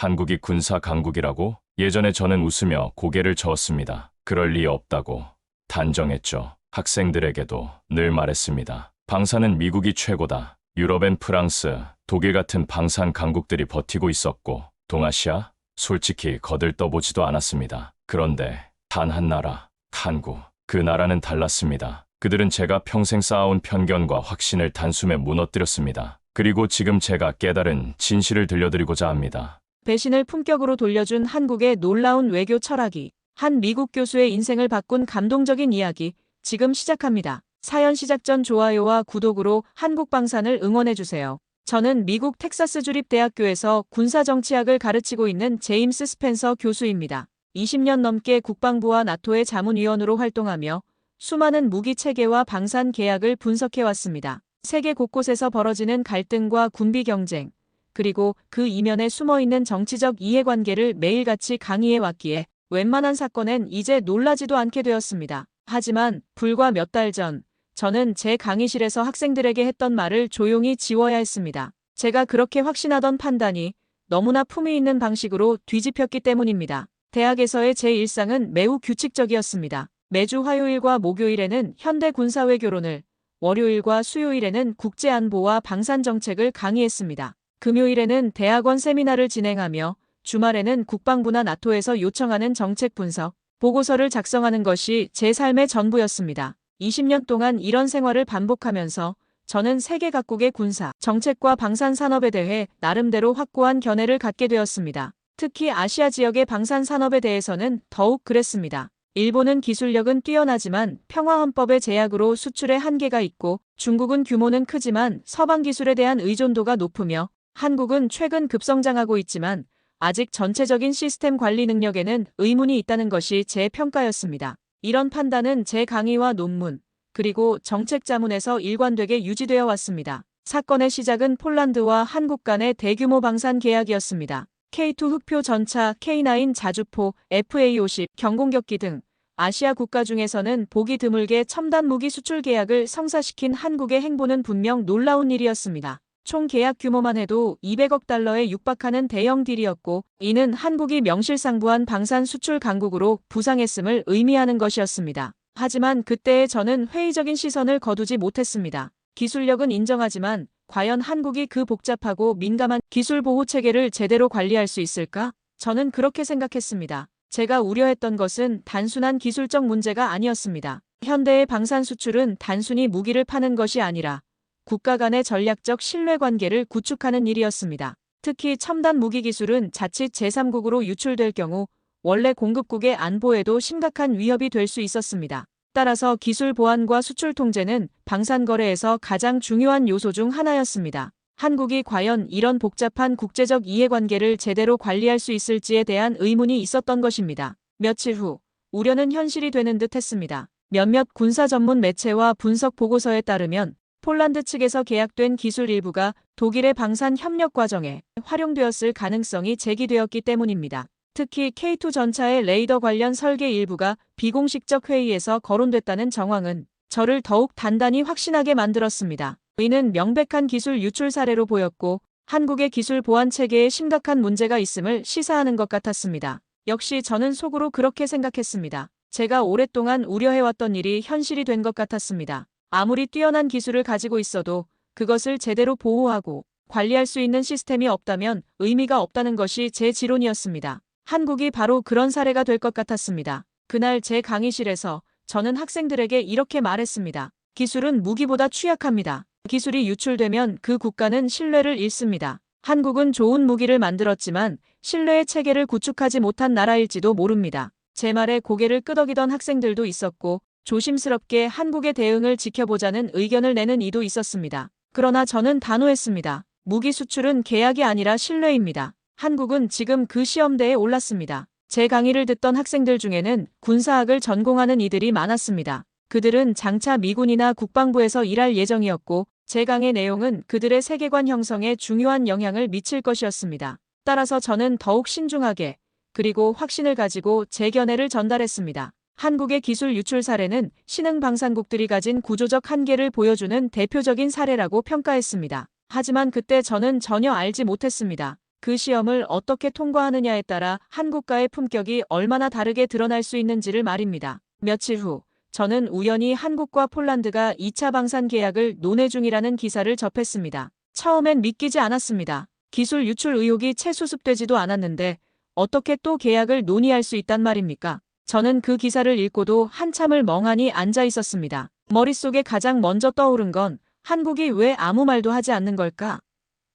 한국이 군사 강국이라고? 예전에 저는 웃으며 고개를 저었습니다. 그럴 리 없다고 단정했죠. 학생들에게도 늘 말했습니다. 방산은 미국이 최고다. 유럽엔 프랑스, 독일 같은 방산 강국들이 버티고 있었고 동아시아? 솔직히 거들떠보지도 않았습니다. 그런데 단 한 나라, 한국. 그 나라는 달랐습니다. 그들은 제가 평생 쌓아온 편견과 확신을 단숨에 무너뜨렸습니다. 그리고 지금 제가 깨달은 진실을 들려드리고자 합니다. 배신을 품격으로 돌려준 한국의 놀라운 외교 철학이 한 미국 교수의 인생을 바꾼 감동적인 이야기 지금 시작합니다. 사연 시작 전 좋아요와 구독으로 한국 방산을 응원해주세요. 저는 미국 텍사스 주립대학교에서 군사정치학을 가르치고 있는 제임스 스펜서 교수입니다. 20년 넘게 국방부와 나토의 자문위원으로 활동하며 수많은 무기 체계와 방산 계약을 분석해왔습니다. 세계 곳곳에서 벌어지는 갈등과 군비 경쟁, 그리고 그 이면에 숨어있는 정치적 이해관계를 매일같이 강의해왔기에 웬만한 사건엔 이제 놀라지도 않게 되었습니다. 하지만 불과 몇 달 전, 저는 제 강의실에서 학생들에게 했던 말을 조용히 지워야 했습니다. 제가 그렇게 확신하던 판단이 너무나 품위 있는 방식으로 뒤집혔기 때문입니다. 대학에서의 제 일상은 매우 규칙적이었습니다. 매주 화요일과 목요일에는 현대 군사외교론을, 월요일과 수요일에는 국제안보와 방산정책을 강의했습니다. 금요일에는 대학원 세미나를 진행하며 주말에는 국방부나 나토에서 요청하는 정책 분석, 보고서를 작성하는 것이 제 삶의 전부였습니다. 20년 동안 이런 생활을 반복하면서 저는 세계 각국의 군사, 정책과 방산 산업에 대해 나름대로 확고한 견해를 갖게 되었습니다. 특히 아시아 지역의 방산 산업에 대해서는 더욱 그랬습니다. 일본은 기술력은 뛰어나지만 평화헌법의 제약으로 수출에 한계가 있고 중국은 규모는 크지만 서방 기술에 대한 의존도가 높으며 한국은 최근 급성장하고 있지만 아직 전체적인 시스템 관리 능력에는 의문이 있다는 것이 제 평가였습니다. 이런 판단은 제 강의와 논문, 그리고 정책 자문에서 일관되게 유지되어 왔습니다. 사건의 시작은 폴란드와 한국 간의 대규모 방산 계약이었습니다. K2 흑표 전차, K9 자주포, FA50 경공격기 등 아시아 국가 중에서는 보기 드물게 첨단 무기 수출 계약을 성사시킨 한국의 행보는 분명 놀라운 일이었습니다. 총 계약 규모만 해도 200억 달러에 육박하는 대형 딜이었고 이는 한국이 명실상부한 방산 수출 강국으로 부상했음을 의미하는 것이었습니다. 하지만 그때의 저는 회의적인 시선을 거두지 못했습니다. 기술력은 인정하지만 과연 한국이 그 복잡하고 민감한 기술 보호 체계를 제대로 관리할 수 있을까? 저는 그렇게 생각했습니다. 제가 우려했던 것은 단순한 기술적 문제가 아니었습니다. 현대의 방산 수출은 단순히 무기를 파는 것이 아니라 국가 간의 전략적 신뢰관계를 구축하는 일이었습니다. 특히 첨단 무기 기술은 자칫 제3국으로 유출될 경우 원래 공급국의 안보에도 심각한 위협이 될 수 있었습니다. 따라서 기술 보안과 수출 통제는 방산 거래에서 가장 중요한 요소 중 하나였습니다. 한국이 과연 이런 복잡한 국제적 이해관계를 제대로 관리할 수 있을지에 대한 의문이 있었던 것입니다. 며칠 후 우려는 현실이 되는 듯 했습니다. 몇몇 군사 전문 매체와 분석 보고서에 따르면 폴란드 측에서 계약된 기술 일부가 독일의 방산 협력 과정에 활용되었을 가능성이 제기되었기 때문입니다. 특히 K2 전차의 레이더 관련 설계 일부가 비공식적 회의에서 거론됐다는 정황은 저를 더욱 단단히 확신하게 만들었습니다. 이는 명백한 기술 유출 사례로 보였고 한국의 기술 보안 체계에 심각한 문제가 있음을 시사하는 것 같았습니다. 역시 저는 속으로 그렇게 생각했습니다. 제가 오랫동안 우려해왔던 일이 현실이 된 것 같았습니다. 아무리 뛰어난 기술을 가지고 있어도 그것을 제대로 보호하고 관리할 수 있는 시스템이 없다면 의미가 없다는 것이 제 지론이었습니다. 한국이 바로 그런 사례가 될 것 같았습니다. 그날 제 강의실에서 저는 학생들에게 이렇게 말했습니다. 기술은 무기보다 취약합니다. 기술이 유출되면 그 국가는 신뢰를 잃습니다. 한국은 좋은 무기를 만들었지만 신뢰의 체계를 구축하지 못한 나라일지도 모릅니다. 제 말에 고개를 끄덕이던 학생들도 있었고 조심스럽게 한국의 대응을 지켜보자는 의견을 내는 이도 있었습니다. 그러나 저는 단호했습니다. 무기 수출은 계약이 아니라 신뢰입니다. 한국은 지금 그 시험대에 올랐습니다. 제 강의를 듣던 학생들 중에는 군사학을 전공하는 이들이 많았습니다. 그들은 장차 미군이나 국방부에서 일할 예정이었고 제 강의 내용은 그들의 세계관 형성에 중요한 영향을 미칠 것이었습니다. 따라서 저는 더욱 신중하게 그리고 확신을 가지고 제 견해를 전달했습니다. 한국의 기술 유출 사례는 신흥 방산국들이 가진 구조적 한계를 보여주는 대표적인 사례라고 평가했습니다. 하지만 그때 저는 전혀 알지 못했습니다. 그 시험을 어떻게 통과하느냐에 따라 한국과의 품격이 얼마나 다르게 드러날 수 있는지를 말입니다. 며칠 후 저는 우연히 한국과 폴란드가 2차 방산 계약을 논의 중이라는 기사를 접했습니다. 처음엔 믿기지 않았습니다. 기술 유출 의혹이 채 수습되지도 않았는데 어떻게 또 계약을 논의할 수 있단 말입니까? 저는 그 기사를 읽고도 한참을 멍하니 앉아 있었습니다. 머릿속에 가장 먼저 떠오른 건 한국이 왜 아무 말도 하지 않는 걸까?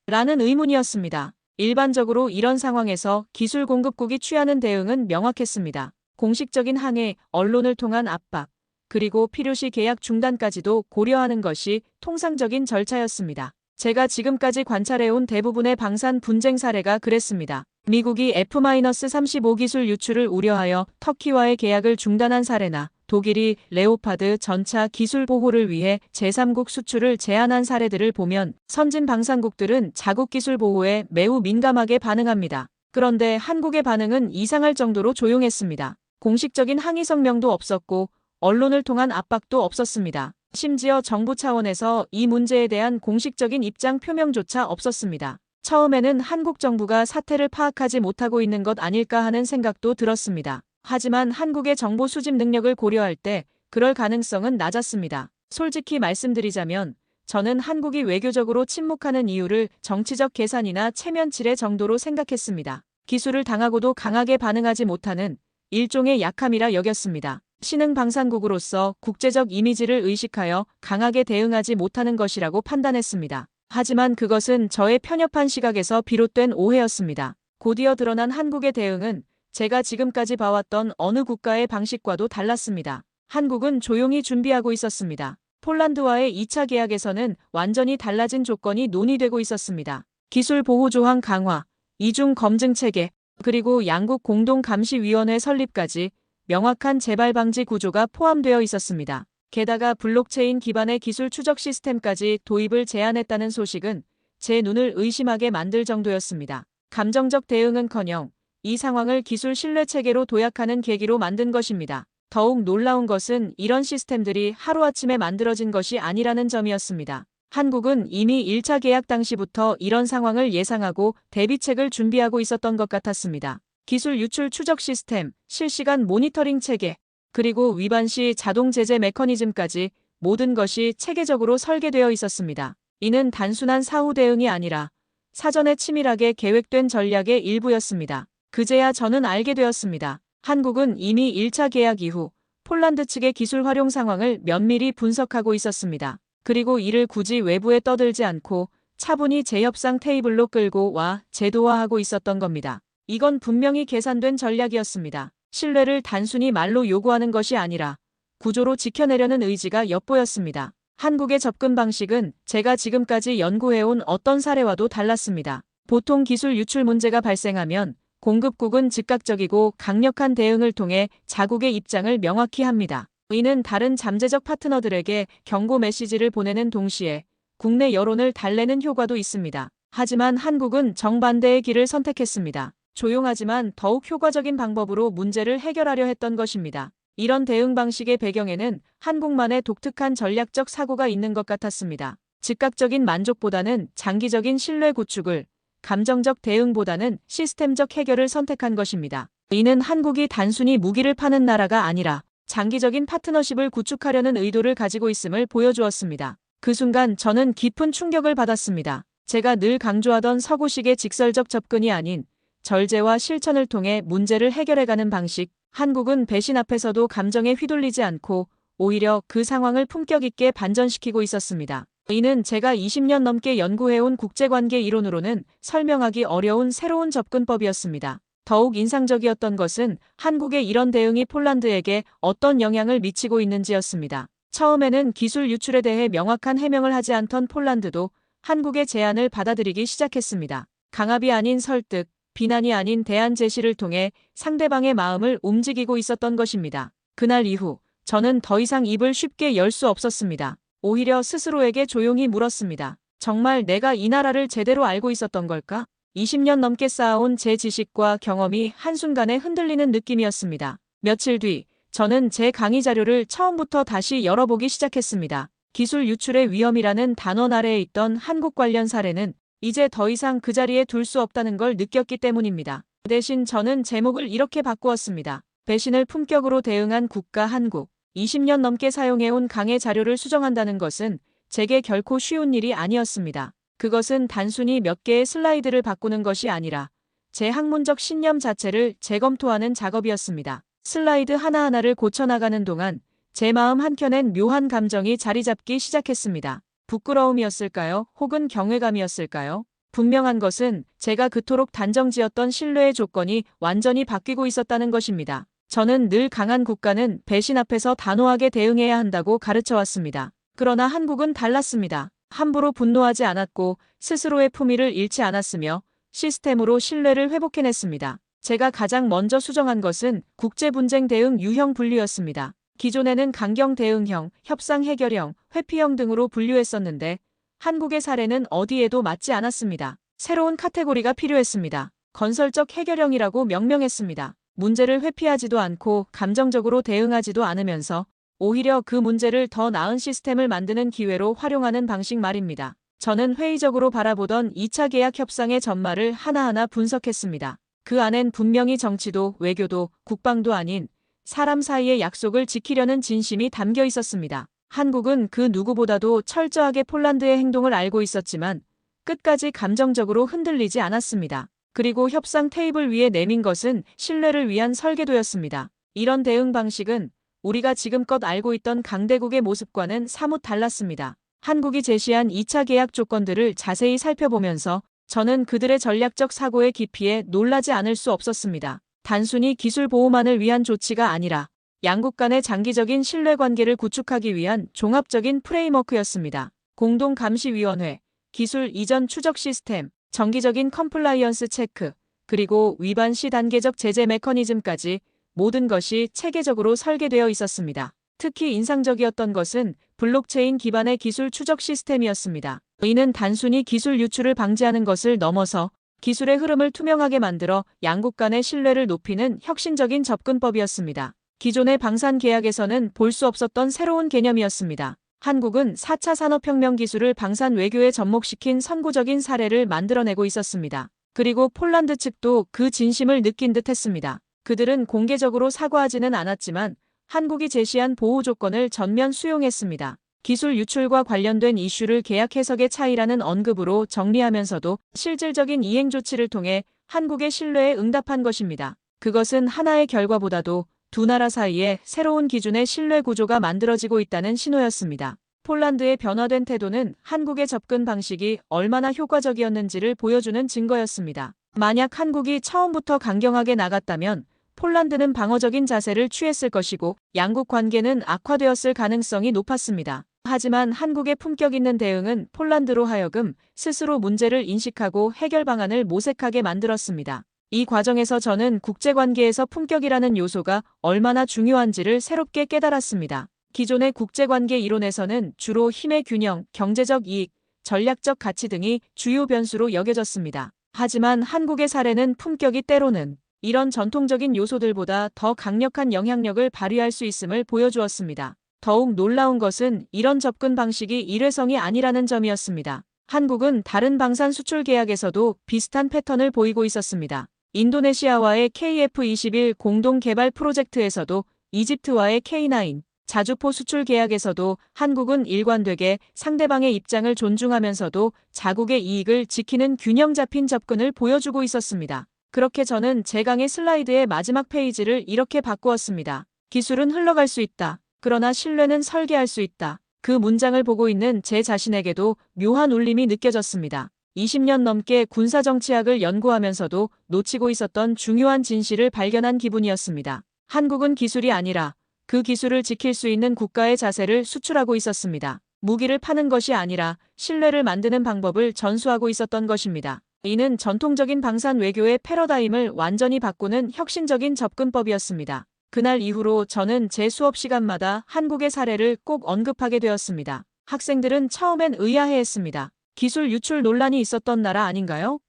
라는 의문이었습니다. 일반적으로 이런 상황에서 기술 공급국이 취하는 대응은 명확했습니다. 공식적인 항해, 언론을 통한 압박, 그리고 필요시 계약 중단까지도 고려하는 것이 통상적인 절차였습니다. 제가 지금까지 관찰해온 대부분의 방산 분쟁 사례가 그랬습니다. 미국이 F-35 기술 유출을 우려하여 터키와의 계약을 중단한 사례나 독일이 레오파드 전차 기술 보호를 위해 제3국 수출을 제한한 사례들을 보면 선진 방산국들은 자국 기술 보호에 매우 민감하게 반응합니다. 그런데 한국의 반응은 이상할 정도로 조용했습니다. 공식적인 항의 성명도 없었고 언론을 통한 압박도 없었습니다. 심지어 정부 차원에서 이 문제에 대한 공식적인 입장 표명조차 없었습니다. 처음에는 한국 정부가 사태를 파악하지 못하고 있는 것 아닐까 하는 생각도 들었습니다. 하지만 한국의 정보 수집 능력을 고려할 때 그럴 가능성은 낮았습니다. 솔직히 말씀드리자면 저는 한국이 외교적으로 침묵하는 이유를 정치적 계산이나 체면치레 정도로 생각했습니다. 기술을 당하고도 강하게 반응하지 못하는 일종의 약함이라 여겼습니다. 신흥 방산국으로서 국제적 이미지를 의식하여 강하게 대응하지 못하는 것이라고 판단했습니다. 하지만 그것은 저의 편협한 시각에서 비롯된 오해였습니다. 곧이어 드러난 한국의 대응은 제가 지금까지 봐왔던 어느 국가의 방식과도 달랐습니다. 한국은 조용히 준비하고 있었습니다. 폴란드와의 2차 계약에서는 완전히 달라진 조건이 논의되고 있었습니다. 기술 보호 조항 강화, 이중 검증 체계, 그리고 양국 공동감시위원회 설립까지 명확한 재발 방지 구조가 포함되어 있었습니다. 게다가 블록체인 기반의 기술 추적 시스템까지 도입을 제안했다는 소식은 제 눈을 의심하게 만들 정도였습니다. 감정적 대응은커녕 이 상황을 기술 신뢰 체계로 도약하는 계기로 만든 것입니다. 더욱 놀라운 것은 이런 시스템들이 하루아침에 만들어진 것이 아니라는 점이었습니다. 한국은 이미 1차 계약 당시부터 이런 상황을 예상하고 대비책을 준비하고 있었던 것 같았습니다. 기술 유출 추적 시스템, 실시간 모니터링 체계, 그리고 위반 시 자동 제재 메커니즘까지 모든 것이 체계적으로 설계되어 있었습니다. 이는 단순한 사후 대응이 아니라 사전에 치밀하게 계획된 전략의 일부였습니다. 그제야 저는 알게 되었습니다. 한국은 이미 1차 계약 이후 폴란드 측의 기술 활용 상황을 면밀히 분석하고 있었습니다. 그리고 이를 굳이 외부에 떠들지 않고 차분히 재협상 테이블로 끌고 와 제도화하고 있었던 겁니다. 이건 분명히 계산된 전략이었습니다. 신뢰를 단순히 말로 요구하는 것이 아니라 구조로 지켜내려는 의지가 엿보였습니다. 한국의 접근 방식은 제가 지금까지 연구해온 어떤 사례와도 달랐습니다. 보통 기술 유출 문제가 발생하면 공급국은 즉각적이고 강력한 대응을 통해 자국의 입장을 명확히 합니다. 이는 다른 잠재적 파트너들에게 경고 메시지를 보내는 동시에 국내 여론을 달래는 효과도 있습니다. 하지만 한국은 정반대의 길을 선택했습니다. 조용하지만 더욱 효과적인 방법으로 문제를 해결하려 했던 것입니다. 이런 대응 방식의 배경에는 한국만의 독특한 전략적 사고가 있는 것 같았습니다. 즉각적인 만족보다는 장기적인 신뢰 구축을, 감정적 대응보다는 시스템적 해결을 선택한 것입니다. 이는 한국이 단순히 무기를 파는 나라가 아니라 장기적인 파트너십을 구축하려는 의도를 가지고 있음을 보여주었습니다. 그 순간 저는 깊은 충격을 받았습니다. 제가 늘 강조하던 서구식의 직설적 접근이 아닌 절제와 실천을 통해 문제를 해결해가는 방식, 한국은 배신 앞에서도 감정에 휘둘리지 않고 오히려 그 상황을 품격 있게 반전시키고 있었습니다. 이는 제가 20년 넘게 연구해온 국제관계 이론으로는 설명하기 어려운 새로운 접근법이었습니다. 더욱 인상적이었던 것은 한국의 이런 대응이 폴란드에게 어떤 영향을 미치고 있는지였습니다. 처음에는 기술 유출에 대해 명확한 해명을 하지 않던 폴란드도 한국의 제안을 받아들이기 시작했습니다. 강압이 아닌 설득, 비난이 아닌 대안 제시를 통해 상대방의 마음을 움직이고 있었던 것입니다. 그날 이후 저는 더 이상 입을 쉽게 열 수 없었습니다. 오히려 스스로에게 조용히 물었습니다. 정말 내가 이 나라를 제대로 알고 있었던 걸까? 20년 넘게 쌓아온 제 지식과 경험이 한순간에 흔들리는 느낌이었습니다. 며칠 뒤 저는 제 강의 자료를 처음부터 다시 열어보기 시작했습니다. 기술 유출의 위험이라는 단원 아래에 있던 한국 관련 사례는 이제 더 이상 그 자리에 둘 수 없다는 걸 느꼈기 때문입니다. 대신 저는 제목을 이렇게 바꾸었습니다. 배신을 품격으로 대응한 국가 한국. 20년 넘게 사용해온 강의 자료를 수정한다는 것은 제게 결코 쉬운 일이 아니었습니다. 그것은 단순히 몇 개의 슬라이드를 바꾸는 것이 아니라 제 학문적 신념 자체를 재검토하는 작업이었습니다. 슬라이드 하나하나를 고쳐나가는 동안 제 마음 한켠엔 묘한 감정이 자리 잡기 시작했습니다. 부끄러움이었을까요? 혹은 경외감이었을까요? 분명한 것은 제가 그토록 단정지었던 신뢰의 조건이 완전히 바뀌고 있었다는 것입니다. 저는 늘 강한 국가는 배신 앞에서 단호하게 대응해야 한다고 가르쳐왔습니다. 그러나 한국은 달랐습니다. 함부로 분노하지 않았고 스스로의 품위를 잃지 않았으며 시스템으로 신뢰를 회복해냈습니다. 제가 가장 먼저 수정한 것은 국제분쟁 대응 유형 분류였습니다. 기존에는 강경 대응형, 협상 해결형, 회피형 등으로 분류했었는데 한국의 사례는 어디에도 맞지 않았습니다. 새로운 카테고리가 필요했습니다. 건설적 해결형이라고 명명했습니다. 문제를 회피하지도 않고 감정적으로 대응하지도 않으면서 오히려 그 문제를 더 나은 시스템을 만드는 기회로 활용하는 방식 말입니다. 저는 회의적으로 바라보던 2차 계약 협상의 전말을 하나하나 분석했습니다. 그 안엔 분명히 정치도 외교도 국방도 아닌 사람 사이의 약속을 지키려는 진심이 담겨 있었습니다. 한국은 그 누구보다도 철저하게 폴란드의 행동을 알고 있었지만 끝까지 감정적으로 흔들리지 않았습니다. 그리고 협상 테이블 위에 내민 것은 신뢰를 위한 설계도였습니다. 이런 대응 방식은 우리가 지금껏 알고 있던 강대국의 모습과는 사뭇 달랐습니다. 한국이 제시한 2차 계약 조건들을 자세히 살펴보면서 저는 그들의 전략적 사고의 깊이에 놀라지 않을 수 없었습니다. 단순히 기술 보호만을 위한 조치가 아니라 양국 간의 장기적인 신뢰관계를 구축하기 위한 종합적인 프레임워크였습니다. 공동감시위원회, 기술 이전 추적 시스템, 정기적인 컴플라이언스 체크, 그리고 위반 시 단계적 제재 메커니즘까지 모든 것이 체계적으로 설계되어 있었습니다. 특히 인상적이었던 것은 블록체인 기반의 기술 추적 시스템이었습니다. 이는 단순히 기술 유출을 방지하는 것을 넘어서 기술의 흐름을 투명하게 만들어 양국 간의 신뢰를 높이는 혁신적인 접근법이었습니다. 기존의 방산 계약에서는 볼 수 없었던 새로운 개념이었습니다. 한국은 4차 산업혁명 기술을 방산 외교에 접목시킨 선구적인 사례를 만들어내고 있었습니다. 그리고 폴란드 측도 그 진심을 느낀 듯 했습니다. 그들은 공개적으로 사과하지는 않았지만 한국이 제시한 보호 조건을 전면 수용했습니다. 기술 유출과 관련된 이슈를 계약 해석의 차이라는 언급으로 정리하면서도 실질적인 이행 조치를 통해 한국의 신뢰에 응답한 것입니다. 그것은 하나의 결과보다도 두 나라 사이에 새로운 기준의 신뢰 구조가 만들어지고 있다는 신호였습니다. 폴란드의 변화된 태도는 한국의 접근 방식이 얼마나 효과적이었는지를 보여주는 증거였습니다. 만약 한국이 처음부터 강경하게 나갔다면 폴란드는 방어적인 자세를 취했을 것이고 양국 관계는 악화되었을 가능성이 높았습니다. 하지만 한국의 품격 있는 대응은 폴란드로 하여금 스스로 문제를 인식하고 해결 방안을 모색하게 만들었습니다. 이 과정에서 저는 국제관계에서 품격이라는 요소가 얼마나 중요한지를 새롭게 깨달았습니다. 기존의 국제관계 이론에서는 주로 힘의 균형, 경제적 이익, 전략적 가치 등이 주요 변수로 여겨졌습니다. 하지만 한국의 사례는 품격이 때로는 이런 전통적인 요소들보다 더 강력한 영향력을 발휘할 수 있음을 보여주었습니다. 더욱 놀라운 것은 이런 접근 방식이 일회성이 아니라는 점이었습니다. 한국은 다른 방산 수출 계약에서도 비슷한 패턴을 보이고 있었습니다. 인도네시아와의 KF21 공동 개발 프로젝트에서도 이집트와의 K9 자주포 수출 계약에서도 한국은 일관되게 상대방의 입장을 존중하면서도 자국의 이익을 지키는 균형 잡힌 접근을 보여주고 있었습니다. 그렇게 저는 제 강의 슬라이드의 마지막 페이지를 이렇게 바꾸었습니다. 기술은 흘러갈 수 있다. 그러나 신뢰는 설계할 수 있다. 그 문장을 보고 있는 제 자신에게도 묘한 울림이 느껴졌습니다. 20년 넘게 군사정치학을 연구하면서도 놓치고 있었던 중요한 진실을 발견한 기분이었습니다. 한국은 기술이 아니라 그 기술을 지킬 수 있는 국가의 자세를 수출하고 있었습니다. 무기를 파는 것이 아니라 신뢰를 만드는 방법을 전수하고 있었던 것입니다. 이는 전통적인 방산 외교의 패러다임을 완전히 바꾸는 혁신적인 접근법이었습니다. 그날 이후로 저는 제 수업 시간마다 한국의 사례를 꼭 언급하게 되었습니다. 학생들은 처음엔 의아해했습니다. 기술 유출 논란이 있었던 나라 아닌가요?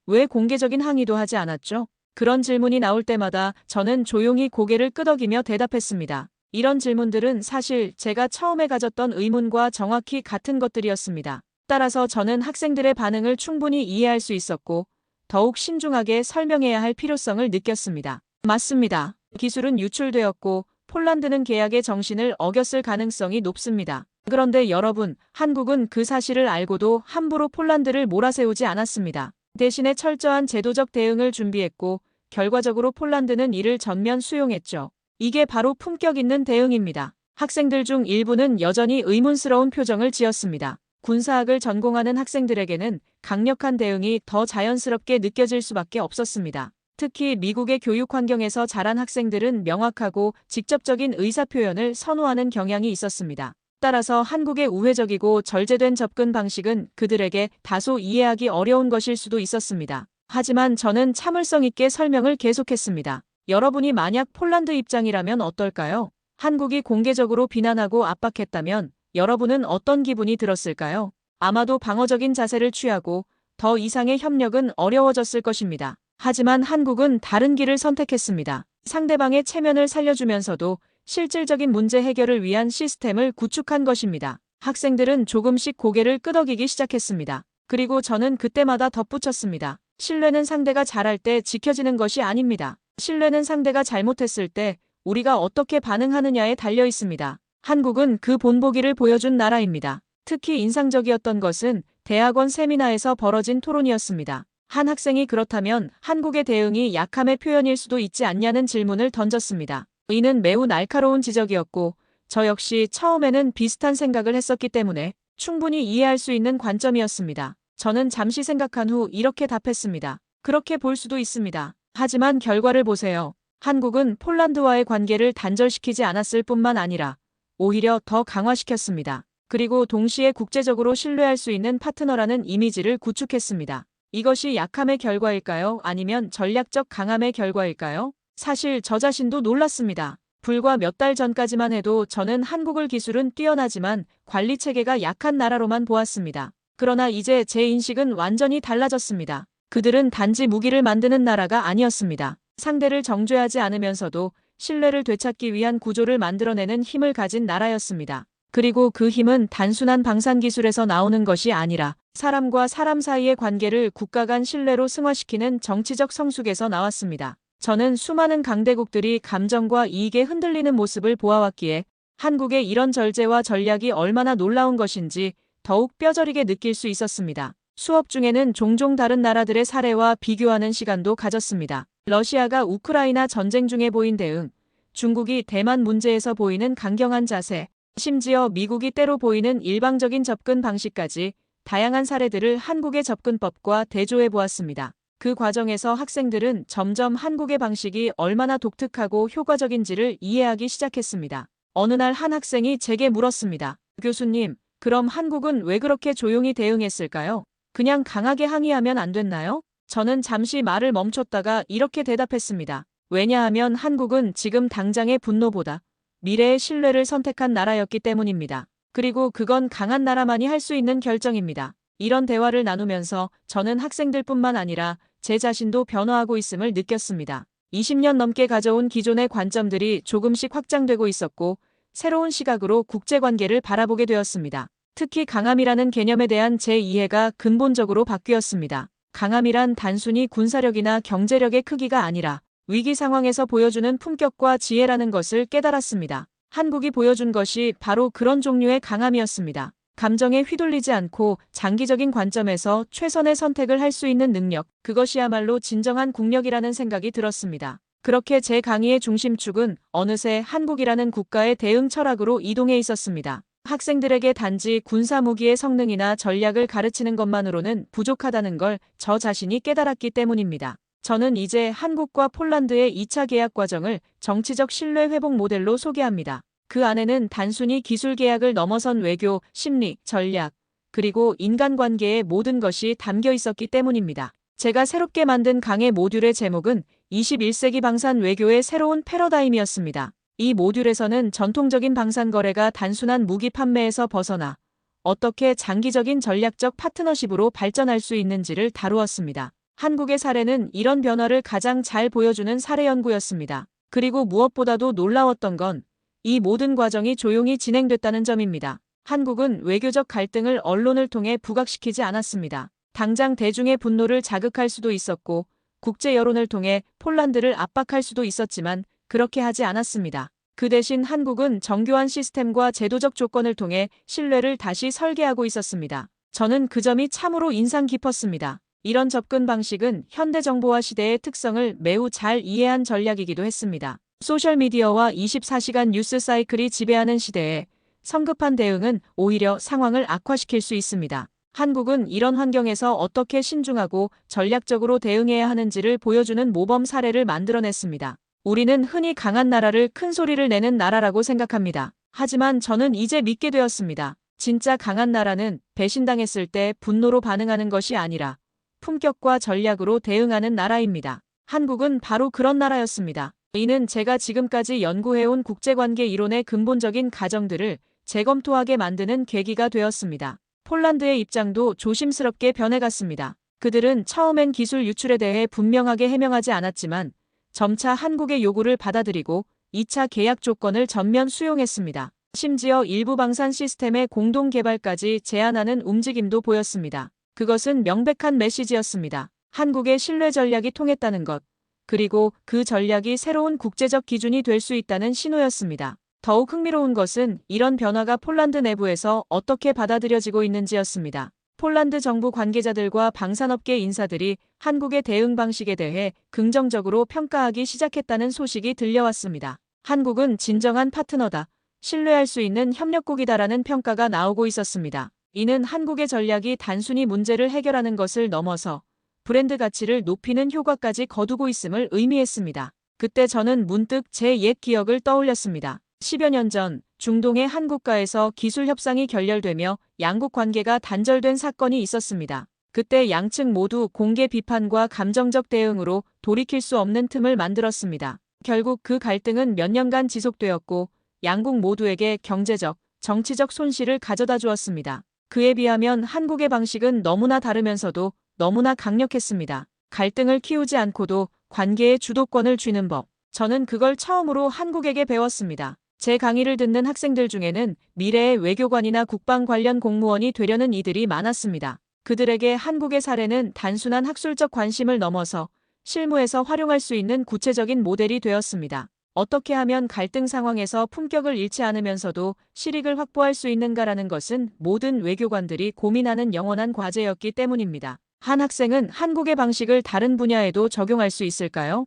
왜 공개적인 항의도 하지 않았죠? 그런 질문이 나올 때마다 저는 조용히 고개를 끄덕이며 대답했습니다. 이런 질문들은 사실 제가 처음에 가졌던 의문과 정확히 같은 것들이었습니다. 따라서 저는 학생들의 반응을 충분히 이해할 수 있었고 더욱 신중하게 설명해야 할 필요성을 느꼈습니다. 맞습니다. 기술은 유출되었고 폴란드는 계약의 정신을 어겼을 가능성이 높습니다. 그런데 여러분, 한국은 그 사실을 알고도 함부로 폴란드를 몰아세우지 않았습니다. 대신에 철저한 제도적 대응을 준비했고 결과적으로 폴란드는 이를 전면 수용했죠. 이게 바로 품격 있는 대응입니다. 학생들 중 일부는 여전히 의문스러운 표정을 지었습니다. 군사학을 전공하는 학생들에게는 강력한 대응이 더 자연스럽게 느껴질 수밖에 없었습니다. 특히 미국의 교육 환경에서 자란 학생들은 명확하고 직접적인 의사표현을 선호하는 경향이 있었습니다. 따라서 한국의 우회적이고 절제된 접근 방식은 그들에게 다소 이해하기 어려운 것일 수도 있었습니다. 하지만 저는 참을성 있게 설명을 계속했습니다. 여러분이 만약 폴란드 입장이라면 어떨까요? 한국이 공개적으로 비난하고 압박했다면 여러분은 어떤 기분이 들었을까요? 아마도 방어적인 자세를 취하고 더 이상의 협력은 어려워졌을 것입니다. 하지만 한국은 다른 길을 선택했습니다. 상대방의 체면을 살려주면서도 실질적인 문제 해결을 위한 시스템을 구축한 것입니다. 학생들은 조금씩 고개를 끄덕이기 시작했습니다. 그리고 저는 그때마다 덧붙였습니다. 신뢰는 상대가 잘할 때 지켜지는 것이 아닙니다. 신뢰는 상대가 잘못했을 때 우리가 어떻게 반응하느냐에 달려 있습니다. 한국은 그 본보기를 보여준 나라입니다. 특히 인상적이었던 것은 대학원 세미나에서 벌어진 토론이었습니다. 한 학생이 그렇다면 한국의 대응이 약함의 표현일 수도 있지 않냐는 질문을 던졌습니다. 이는 매우 날카로운 지적이었고 저 역시 처음에는 비슷한 생각을 했었기 때문에 충분히 이해할 수 있는 관점이었습니다. 저는 잠시 생각한 후 이렇게 답했습니다. 그렇게 볼 수도 있습니다. 하지만 결과를 보세요. 한국은 폴란드와의 관계를 단절시키지 않았을 뿐만 아니라 오히려 더 강화시켰습니다. 그리고 동시에 국제적으로 신뢰할 수 있는 파트너라는 이미지를 구축했습니다. 이것이 약함의 결과일까요? 아니면 전략적 강함의 결과일까요? 사실 저 자신도 놀랐습니다. 불과 몇 달 전까지만 해도 저는 한국을 기술은 뛰어나지만 관리 체계가 약한 나라로만 보았습니다. 그러나 이제 제 인식은 완전히 달라졌습니다. 그들은 단지 무기를 만드는 나라가 아니었습니다. 상대를 정죄하지 않으면서도 신뢰를 되찾기 위한 구조를 만들어내는 힘을 가진 나라였습니다. 그리고 그 힘은 단순한 방산 기술에서 나오는 것이 아니라 사람과 사람 사이의 관계를 국가 간 신뢰로 승화시키는 정치적 성숙에서 나왔습니다. 저는 수많은 강대국들이 감정과 이익에 흔들리는 모습을 보아왔기에 한국의 이런 절제와 전략이 얼마나 놀라운 것인지 더욱 뼈저리게 느낄 수 있었습니다. 수업 중에는 종종 다른 나라들의 사례와 비교하는 시간도 가졌습니다. 러시아가 우크라이나 전쟁 중에 보인 대응, 중국이 대만 문제에서 보이는 강경한 자세, 심지어 미국이 때로 보이는 일방적인 접근 방식까지 다양한 사례들을 한국의 접근법과 대조해 보았습니다. 그 과정에서 학생들은 점점 한국의 방식이 얼마나 독특하고 효과적인지를 이해하기 시작했습니다. 어느 날 한 학생이 제게 물었습니다. 교수님, 그럼 한국은 왜 그렇게 조용히 대응했을까요? 그냥 강하게 항의하면 안 됐나요? 저는 잠시 말을 멈췄다가 이렇게 대답했습니다. 왜냐하면 한국은 지금 당장의 분노보다 미래의 신뢰를 선택한 나라였기 때문입니다. 그리고 그건 강한 나라만이 할 수 있는 결정입니다. 이런 대화를 나누면서 저는 학생들뿐만 아니라 제 자신도 변화하고 있음을 느꼈습니다. 20년 넘게 가져온 기존의 관점들이 조금씩 확장되고 있었고 새로운 시각으로 국제관계를 바라보게 되었습니다. 특히 강함이라는 개념에 대한 제 이해가 근본적으로 바뀌었습니다. 강함이란 단순히 군사력이나 경제력의 크기가 아니라 위기 상황에서 보여주는 품격과 지혜라는 것을 깨달았습니다. 한국이 보여준 것이 바로 그런 종류의 강함이었습니다. 감정에 휘둘리지 않고 장기적인 관점에서 최선의 선택을 할 수 있는 능력, 그것이야말로 진정한 국력이라는 생각이 들었습니다. 그렇게 제 강의의 중심축은 어느새 한국이라는 국가의 대응 철학으로 이동해 있었습니다. 학생들에게 단지 군사무기의 성능이나 전략을 가르치는 것만으로는 부족하다는 걸 저 자신이 깨달았기 때문입니다. 저는 이제 한국과 폴란드의 2차 계약 과정을 정치적 신뢰 회복 모델로 소개합니다. 그 안에는 단순히 기술 계약을 넘어선 외교, 심리, 전략, 그리고 인간관계의 모든 것이 담겨 있었기 때문입니다. 제가 새롭게 만든 강의 모듈의 제목은 21세기 방산 외교의 새로운 패러다임이었습니다. 이 모듈에서는 전통적인 방산 거래가 단순한 무기 판매에서 벗어나 어떻게 장기적인 전략적 파트너십으로 발전할 수 있는지를 다루었습니다. 한국의 사례는 이런 변화를 가장 잘 보여주는 사례 연구였습니다. 그리고 무엇보다도 놀라웠던 건 이 모든 과정이 조용히 진행됐다는 점입니다. 한국은 외교적 갈등을 언론을 통해 부각시키지 않았습니다. 당장 대중의 분노를 자극할 수도 있었고 국제 여론을 통해 폴란드를 압박할 수도 있었지만 그렇게 하지 않았습니다. 그 대신 한국은 정교한 시스템과 제도적 조건을 통해 신뢰를 다시 설계하고 있었습니다. 저는 그 점이 참으로 인상 깊었습니다. 이런 접근 방식은 현대 정보화 시대의 특성을 매우 잘 이해한 전략이기도 했습니다. 소셜미디어와 24시간 뉴스 사이클이 지배하는 시대에 성급한 대응은 오히려 상황을 악화시킬 수 있습니다. 한국은 이런 환경에서 어떻게 신중하고 전략적으로 대응해야 하는지를 보여주는 모범 사례를 만들어냈습니다. 우리는 흔히 강한 나라를 큰 소리를 내는 나라라고 생각합니다. 하지만 저는 이제 믿게 되었습니다. 진짜 강한 나라는 배신당했을 때 분노로 반응하는 것이 아니라 품격과 전략으로 대응하는 나라입니다. 한국은 바로 그런 나라였습니다. 이는 제가 지금까지 연구해온 국제관계 이론의 근본적인 가정들을 재검토하게 만드는 계기가 되었습니다. 폴란드의 입장도 조심스럽게 변해갔습니다. 그들은 처음엔 기술 유출에 대해 분명하게 해명하지 않았지만 점차 한국의 요구를 받아들이고 2차 계약 조건을 전면 수용했습니다. 심지어 일부 방산 시스템의 공동 개발까지 제안하는 움직임도 보였습니다. 그것은 명백한 메시지였습니다. 한국의 신뢰 전략이 통했다는 것, 그리고 그 전략이 새로운 국제적 기준이 될 수 있다는 신호였습니다. 더욱 흥미로운 것은 이런 변화가 폴란드 내부에서 어떻게 받아들여지고 있는지였습니다. 폴란드 정부 관계자들과 방산업계 인사들이 한국의 대응 방식에 대해 긍정적으로 평가하기 시작했다는 소식이 들려왔습니다. 한국은 진정한 파트너다, 신뢰할 수 있는 협력국이다라는 평가가 나오고 있었습니다. 이는 한국의 전략이 단순히 문제를 해결하는 것을 넘어서 브랜드 가치를 높이는 효과까지 거두고 있음을 의미했습니다. 그때 저는 문득 제 옛 기억을 떠올렸습니다. 10여 년 전 중동의 한 국가에서 기술 협상이 결렬되며 양국 관계가 단절된 사건이 있었습니다. 그때 양측 모두 공개 비판과 감정적 대응으로 돌이킬 수 없는 틈을 만들었습니다. 결국 그 갈등은 몇 년간 지속되었고 양국 모두에게 경제적, 정치적 손실을 가져다 주었습니다. 그에 비하면 한국의 방식은 너무나 다르면서도 너무나 강력했습니다. 갈등을 키우지 않고도 관계의 주도권을 쥐는 법. 저는 그걸 처음으로 한국에게 배웠습니다. 제 강의를 듣는 학생들 중에는 미래의 외교관이나 국방 관련 공무원이 되려는 이들이 많았습니다. 그들에게 한국의 사례는 단순한 학술적 관심을 넘어서 실무에서 활용할 수 있는 구체적인 모델이 되었습니다. 어떻게 하면 갈등 상황에서 품격을 잃지 않으면서도 실익을 확보할 수 있는가라는 것은 모든 외교관들이 고민하는 영원한 과제였기 때문입니다. 한 학생은 한국의 방식을 다른 분야에도 적용할 수 있을까요?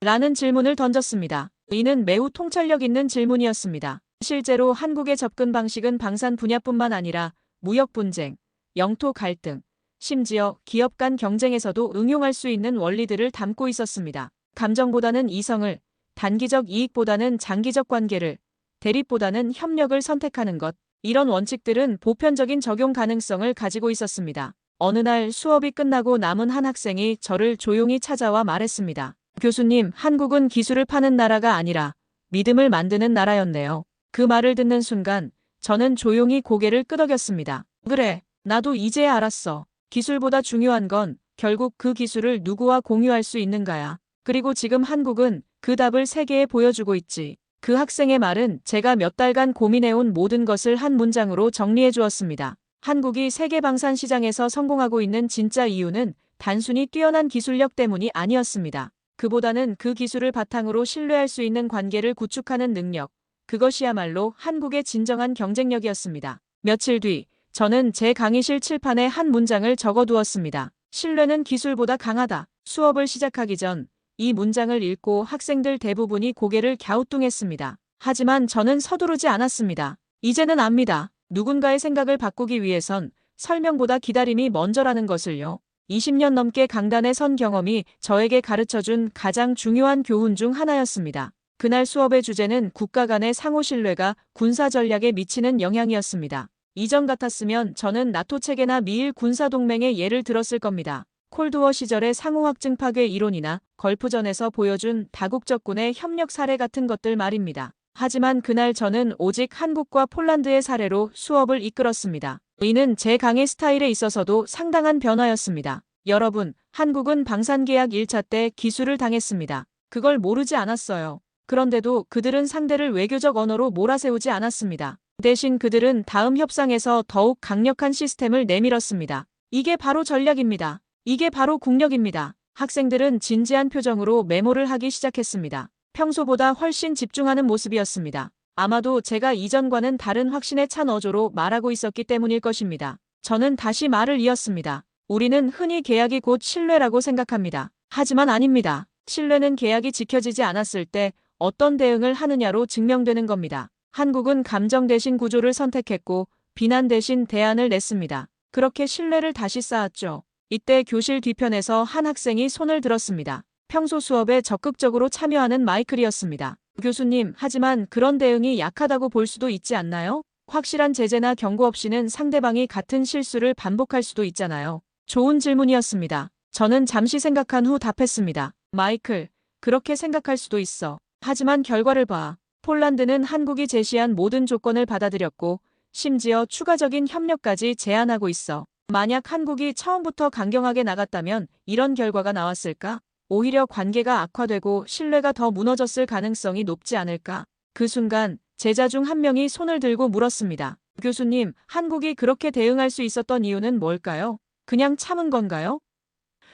라는 질문을 던졌습니다. 이는 매우 통찰력 있는 질문이었습니다. 실제로 한국의 접근 방식은 방산 분야뿐만 아니라 무역 분쟁, 영토 갈등, 심지어 기업 간 경쟁에서도 응용할 수 있는 원리들을 담고 있었습니다. 감정보다는 이성을, 단기적 이익보다는 장기적 관계를, 대립보다는 협력을 선택하는 것. 이런 원칙들은 보편적인 적용 가능성을 가지고 있었습니다. 어느 날 수업이 끝나고 남은 한 학생이 저를 조용히 찾아와 말했습니다. 교수님, 한국은 기술을 파는 나라가 아니라 믿음을 만드는 나라였네요. 그 말을 듣는 순간 저는 조용히 고개를 끄덕였습니다. 그래, 나도 이제 알았어. 기술보다 중요한 건 결국 그 기술을 누구와 공유할 수 있는가야. 그리고 지금 한국은 그 답을 세계에 보여주고 있지. 그 학생의 말은 제가 몇 달간 고민해온 모든 것을 한 문장으로 정리해 주었습니다. 한국이 세계 방산 시장에서 성공하고 있는 진짜 이유는 단순히 뛰어난 기술력 때문이 아니었습니다. 그보다는 그 기술을 바탕으로 신뢰할 수 있는 관계를 구축하는 능력, 그것이야말로 한국의 진정한 경쟁력이었습니다. 며칠 뒤, 저는 제 강의실 칠판에 한 문장을 적어두었습니다. 신뢰는 기술보다 강하다. 수업을 시작하기 전 이 문장을 읽고 학생들 대부분이 고개를 갸우뚱했습니다. 하지만 저는 서두르지 않았습니다. 이제는 압니다. 누군가의 생각을 바꾸기 위해선 설명보다 기다림이 먼저라는 것을요. 20년 넘게 강단에 선 경험이 저에게 가르쳐준 가장 중요한 교훈 중 하나였습니다. 그날 수업의 주제는 국가 간의 상호 신뢰가 군사 전략에 미치는 영향이었습니다. 이전 같았으면 저는 나토 체계나 미일 군사동맹의 예를 들었을 겁니다. 콜드워 시절의 상호 확증 파괴 이론이나 걸프전에서 보여준 다국적군의 협력 사례 같은 것들 말입니다. 하지만 그날 저는 오직 한국과 폴란드의 사례로 수업을 이끌었습니다. 이는 제 강의 스타일에 있어서도 상당한 변화였습니다. 여러분, 한국은 방산계약 1차 때 기술을 당했습니다. 그걸 모르지 않았어요. 그런데도 그들은 상대를 외교적 언어로 몰아세우지 않았습니다. 대신 그들은 다음 협상에서 더욱 강력한 시스템을 내밀었습니다. 이게 바로 전략입니다. 이게 바로 국력입니다. 학생들은 진지한 표정으로 메모를 하기 시작했습니다. 평소보다 훨씬 집중하는 모습이었습니다. 아마도 제가 이전과는 다른 확신에 찬 어조로 말하고 있었기 때문일 것입니다. 저는 다시 말을 이었습니다. 우리는 흔히 계약이 곧 신뢰라고 생각합니다. 하지만 아닙니다. 신뢰는 계약이 지켜지지 않았을 때 어떤 대응을 하느냐로 증명되는 겁니다. 한국은 감정 대신 구조를 선택했고 비난 대신 대안을 냈습니다. 그렇게 신뢰를 다시 쌓았죠. 이때 교실 뒤편에서 한 학생이 손을 들었습니다. 평소 수업에 적극적으로 참여하는 마이클이었습니다. 교수님, 하지만 그런 대응이 약하다고 볼 수도 있지 않나요? 확실한 제재나 경고 없이는 상대방이 같은 실수를 반복할 수도 있잖아요. 좋은 질문이었습니다. 저는 잠시 생각한 후 답했습니다. 마이클, 그렇게 생각할 수도 있어. 하지만 결과를 봐. 폴란드는 한국이 제시한 모든 조건을 받아들였고 심지어 추가적인 협력까지 제안하고 있어. 만약 한국이 처음부터 강경하게 나갔다면 이런 결과가 나왔을까? 오히려 관계가 악화되고 신뢰가 더 무너졌을 가능성이 높지 않을까? 그 순간 제자 중 한 명이 손을 들고 물었습니다. 교수님, 한국이 그렇게 대응할 수 있었던 이유는 뭘까요? 그냥 참은 건가요?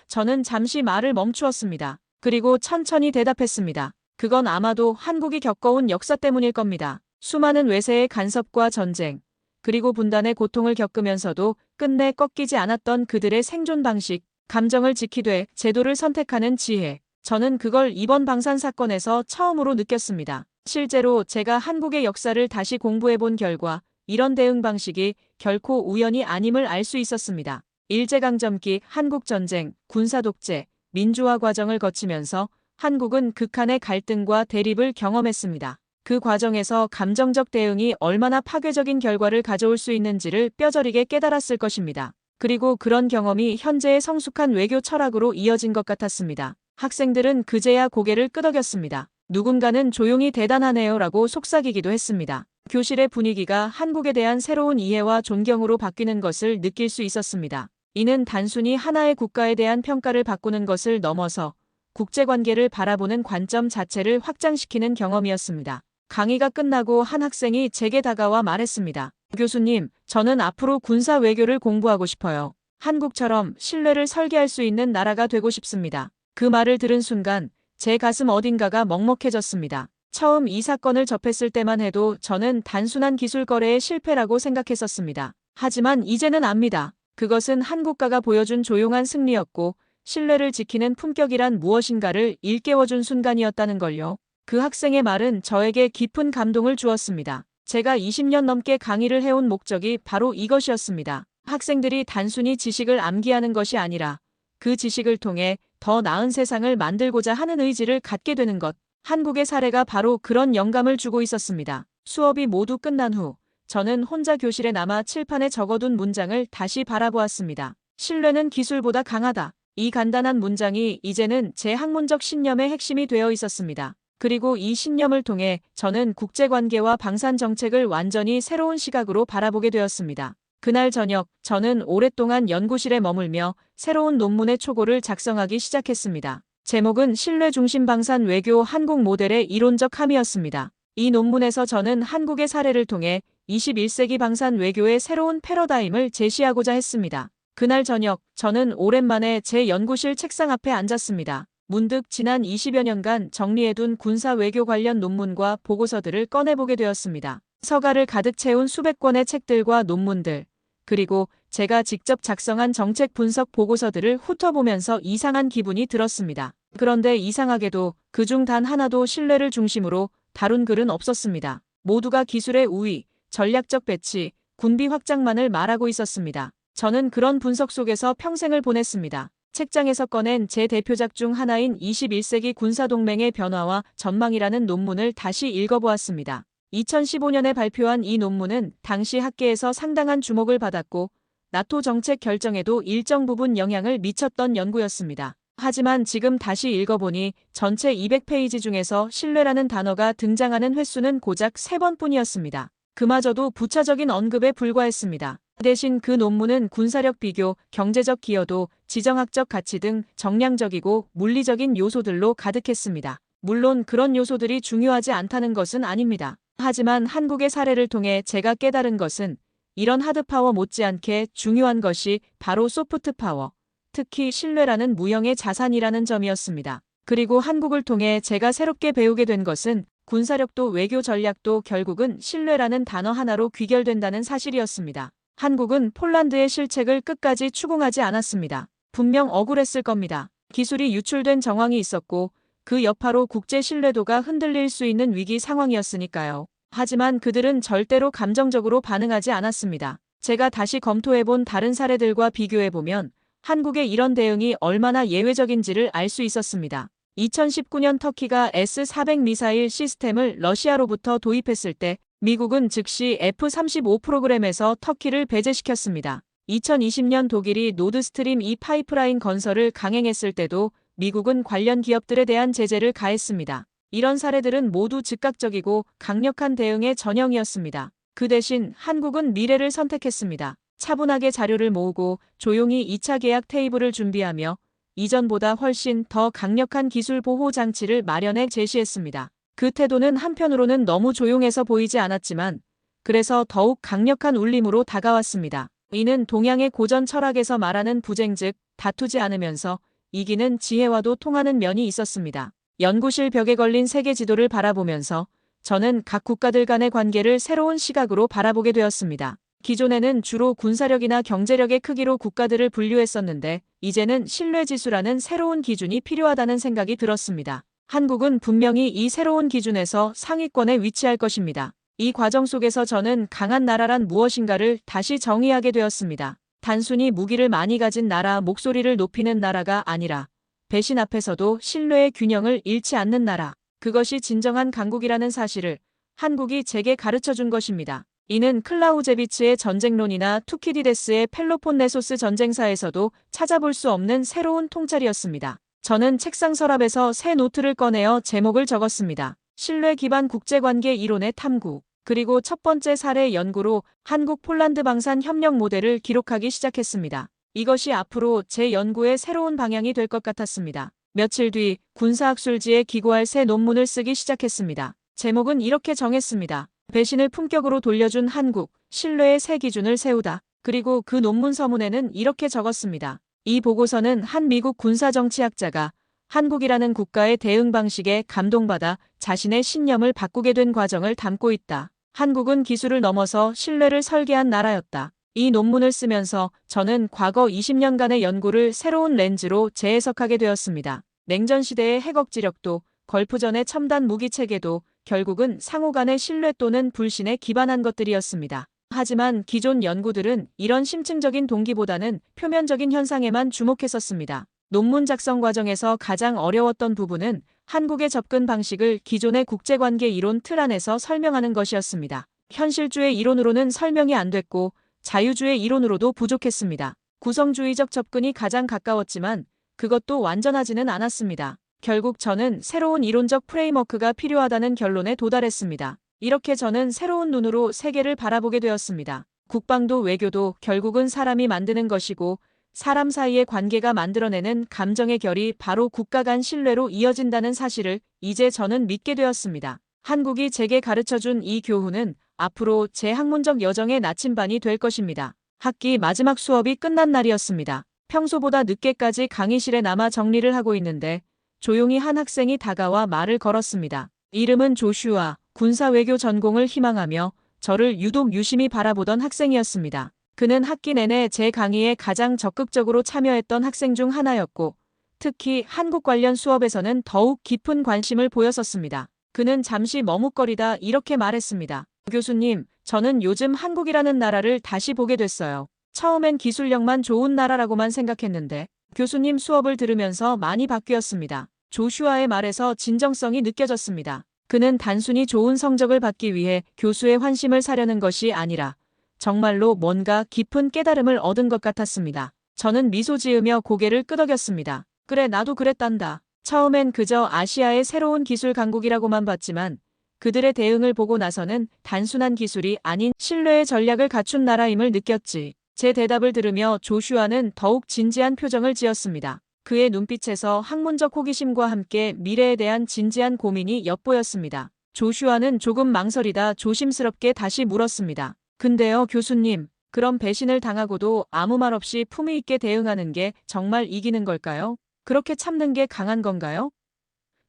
저는 잠시 말을 멈추었습니다. 그리고 천천히 대답했습니다. 그건 아마도 한국이 겪어온 역사 때문일 겁니다. 수많은 외세의 간섭과 전쟁, 그리고 분단의 고통을 겪으면서도 끝내 꺾이지 않았던 그들의 생존 방식, 감정을 지키되 제도를 선택하는 지혜. 저는 그걸 이번 방산 사건에서 처음으로 느꼈습니다. 실제로 제가 한국의 역사를 다시 공부해본 결과 이런 대응 방식이 결코 우연이 아님을 알 수 있었습니다. 일제강점기, 한국전쟁, 군사독재, 민주화 과정을 거치면서 한국은 극한의 갈등과 대립을 경험했습니다. 그 과정에서 감정적 대응이 얼마나 파괴적인 결과를 가져올 수 있는지를 뼈저리게 깨달았을 것입니다. 그리고 그런 경험이 현재의 성숙한 외교 철학으로 이어진 것 같았습니다. 학생들은 그제야 고개를 끄덕였습니다. 누군가는 조용히 대단하네요 라고 속삭이기도 했습니다. 교실의 분위기가 한국에 대한 새로운 이해와 존경으로 바뀌는 것을 느낄 수 있었습니다. 이는 단순히 하나의 국가에 대한 평가를 바꾸는 것을 넘어서 국제관계를 바라보는 관점 자체를 확장시키는 경험이었습니다. 강의가 끝나고 한 학생이 제게 다가와 말했습니다. 교수님, 저는 앞으로 군사 외교를 공부하고 싶어요. 한국처럼 신뢰를 설계할 수 있는 나라가 되고 싶습니다. 그 말을 들은 순간 제 가슴 어딘가가 먹먹해졌습니다. 처음 이 사건을 접했을 때만 해도 저는 단순한 기술 거래의 실패라고 생각했었습니다. 하지만 이제는 압니다. 그것은 한국가가 보여준 조용한 승리였고 신뢰를 지키는 품격이란 무엇인가를 일깨워준 순간이었다는 걸요. 그 학생의 말은 저에게 깊은 감동을 주었습니다. 제가 20년 넘게 강의를 해온 목적이 바로 이것이었습니다. 학생들이 단순히 지식을 암기하는 것이 아니라 그 지식을 통해 더 나은 세상을 만들고자 하는 의지를 갖게 되는 것. 한국의 사례가 바로 그런 영감을 주고 있었습니다. 수업이 모두 끝난 후 저는 혼자 교실에 남아 칠판에 적어둔 문장을 다시 바라보았습니다. 신뢰는 기술보다 강하다. 이 간단한 문장이 이제는 제 학문적 신념의 핵심이 되어 있었습니다. 그리고 이 신념을 통해 저는 국제관계와 방산 정책을 완전히 새로운 시각으로 바라보게 되었습니다. 그날 저녁, 저는 오랫동안 연구실에 머물며 새로운 논문의 초고를 작성하기 시작했습니다. 제목은 신뢰 중심 방산 외교 한국 모델의 이론적 함이었습니다. 이 논문에서 저는 한국의 사례를 통해 21세기 방산 외교의 새로운 패러다임을 제시하고자 했습니다. 그날 저녁, 저는 오랜만에 제 연구실 책상 앞에 앉았습니다. 문득 지난 20여 년간 정리해둔 군사 외교 관련 논문과 보고서들을 꺼내보게 되었습니다. 서가를 가득 채운 수백 권의 책들과 논문들, 그리고 제가 직접 작성한 정책 분석 보고서들을 훑어보면서 이상한 기분이 들었습니다. 그런데 이상하게도 그중 단 하나도 신뢰를 중심으로 다룬 글은 없었습니다. 모두가 기술의 우위, 전략적 배치, 군비 확장만을 말하고 있었습니다. 저는 그런 분석 속에서 평생을 보냈습니다. 책장에서 꺼낸 제 대표작 중 하나인 21세기 군사동맹의 변화와 전망이라는 논문을 다시 읽어보았습니다. 2015년에 발표한 이 논문은 당시 학계에서 상당한 주목을 받았고 나토 정책 결정에도 일정 부분 영향을 미쳤던 연구였습니다. 하지만 지금 다시 읽어보니 전체 200페이지 중에서 신뢰라는 단어가 등장하는 횟수는 고작 3번뿐이었습니다. 그마저도 부차적인 언급에 불과했습니다. 대신 그 논문은 군사력 비교, 경제적 기여도, 지정학적 가치 등 정량적이고 물리적인 요소들로 가득했습니다. 물론 그런 요소들이 중요하지 않다는 것은 아닙니다. 하지만 한국의 사례를 통해 제가 깨달은 것은 이런 하드파워 못지않게 중요한 것이 바로 소프트파워, 특히 신뢰라는 무형의 자산이라는 점이었습니다. 그리고 한국을 통해 제가 새롭게 배우게 된 것은 군사력도 외교 전략도 결국은 신뢰라는 단어 하나로 귀결된다는 사실이었습니다. 한국은 폴란드의 실책을 끝까지 추궁하지 않았습니다. 분명 억울했을 겁니다. 기술이 유출된 정황이 있었고 그 여파로 국제 신뢰도가 흔들릴 수 있는 위기 상황이었으니까요. 하지만 그들은 절대로 감정적으로 반응하지 않았습니다. 제가 다시 검토해본 다른 사례들과 비교해보면 한국의 이런 대응이 얼마나 예외적인지를 알 수 있었습니다. 2019년 터키가 S-400 미사일 시스템을 러시아로부터 도입했을 때 미국은 즉시 F-35 프로그램에서 터키를 배제시켰습니다. 2020년 독일이 노드스트림 2 파이프라인 건설을 강행했을 때도 미국은 관련 기업들에 대한 제재를 가했습니다. 이런 사례들은 모두 즉각적이고 강력한 대응의 전형이었습니다. 그 대신 한국은 미래를 선택했습니다. 차분하게 자료를 모으고 조용히 2차 계약 테이블을 준비하며 이전보다 훨씬 더 강력한 기술 보호 장치를 마련해 제시했습니다. 그 태도는 한편으로는 너무 조용해서 보이지 않았지만 그래서 더욱 강력한 울림으로 다가왔습니다. 이는 동양의 고전 철학에서 말하는 부쟁 즉 다투지 않으면서 이기는 지혜와도 통하는 면이 있었습니다. 연구실 벽에 걸린 세계 지도를 바라보면서 저는 각 국가들 간의 관계를 새로운 시각으로 바라보게 되었습니다. 기존에는 주로 군사력이나 경제력의 크기로 국가들을 분류했었는데 이제는 신뢰지수라는 새로운 기준이 필요하다는 생각이 들었습니다. 한국은 분명히 이 새로운 기준에서 상위권에 위치할 것입니다. 이 과정 속에서 저는 강한 나라란 무엇인가를 다시 정의하게 되었습니다. 단순히 무기를 많이 가진 나라, 목소리를 높이는 나라가 아니라 배신 앞에서도 신뢰의 균형을 잃지 않는 나라. 그것이 진정한 강국이라는 사실을 한국이 제게 가르쳐준 것입니다. 이는 클라우제비츠의 전쟁론이나 투키디데스의 펠로폰네소스 전쟁사에서도 찾아볼 수 없는 새로운 통찰이었습니다. 저는 책상 서랍에서 새 노트를 꺼내어 제목을 적었습니다. 신뢰 기반 국제관계 이론의 탐구. 그리고 첫 번째 사례 연구로 한국 폴란드 방산 협력 모델을 기록하기 시작했습니다. 이것이 앞으로 제 연구의 새로운 방향이 될 것 같았습니다. 며칠 뒤 군사학술지에 기고할 새 논문을 쓰기 시작했습니다. 제목은 이렇게 정했습니다. 배신을 품격으로 돌려준 한국, 신뢰의 새 기준을 세우다. 그리고 그 논문 서문에는 이렇게 적었습니다. 이 보고서는 한 미국 군사정치학자가 한국이라는 국가의 대응 방식에 감동받아 자신의 신념을 바꾸게 된 과정을 담고 있다. 한국은 기술을 넘어서 신뢰를 설계한 나라였다. 이 논문을 쓰면서 저는 과거 20년간의 연구를 새로운 렌즈로 재해석하게 되었습니다. 냉전 시대의 핵억지력도 걸프전의 첨단 무기 체계도 결국은 상호 간의 신뢰 또는 불신에 기반한 것들이었습니다. 하지만 기존 연구들은 이런 심층적인 동기보다는 표면적인 현상에만 주목했었습니다. 논문 작성 과정에서 가장 어려웠던 부분은 한국의 접근 방식을 기존의 국제관계 이론 틀 안에서 설명하는 것이었습니다. 현실주의 이론으로는 설명이 안 됐고 자유주의 이론으로도 부족했습니다. 구성주의적 접근이 가장 가까웠지만 그것도 완전하지는 않았습니다. 결국 저는 새로운 이론적 프레임워크가 필요하다는 결론에 도달했습니다. 이렇게 저는 새로운 눈으로 세계를 바라보게 되었습니다. 국방도 외교도 결국은 사람이 만드는 것이고 사람 사이의 관계가 만들어내는 감정의 결이 바로 국가 간 신뢰로 이어진다는 사실을 이제 저는 믿게 되었습니다. 한국이 제게 가르쳐준 이 교훈은 앞으로 제 학문적 여정의 나침반이 될 것입니다. 학기 마지막 수업이 끝난 날이었습니다. 평소보다 늦게까지 강의실에 남아 정리를 하고 있는데 조용히 한 학생이 다가와 말을 걸었습니다. 이름은 조슈아, 군사외교 전공을 희망하며 저를 유독 유심히 바라보던 학생이었습니다. 그는 학기 내내 제 강의에 가장 적극적으로 참여했던 학생 중 하나였고 특히 한국 관련 수업에서는 더욱 깊은 관심을 보였었습니다. 그는 잠시 머뭇거리다 이렇게 말했습니다. 교수님, 저는 요즘 한국이라는 나라를 다시 보게 됐어요. 처음엔 기술력만 좋은 나라라고만 생각했는데 교수님 수업을 들으면서 많이 바뀌었습니다. 조슈아의 말에서 진정성이 느껴졌습니다. 그는 단순히 좋은 성적을 받기 위해 교수의 환심을 사려는 것이 아니라 정말로 뭔가 깊은 깨달음을 얻은 것 같았습니다. 저는 미소 지으며 고개를 끄덕였습니다. 그래, 나도 그랬단다. 처음엔 그저 아시아의 새로운 기술 강국이라고만 봤지만 그들의 대응을 보고 나서는 단순한 기술이 아닌 신뢰의 전략을 갖춘 나라임을 느꼈지. 제 대답을 들으며 조슈아는 더욱 진지한 표정을 지었습니다. 그의 눈빛에서 학문적 호기심과 함께 미래에 대한 진지한 고민이 엿보였습니다. 조슈아는 조금 망설이다 조심스럽게 다시 물었습니다. 근데요, 교수님, 그럼 배신을 당하고도 아무 말 없이 품위 있게 대응하는 게 정말 이기는 걸까요? 그렇게 참는 게 강한 건가요?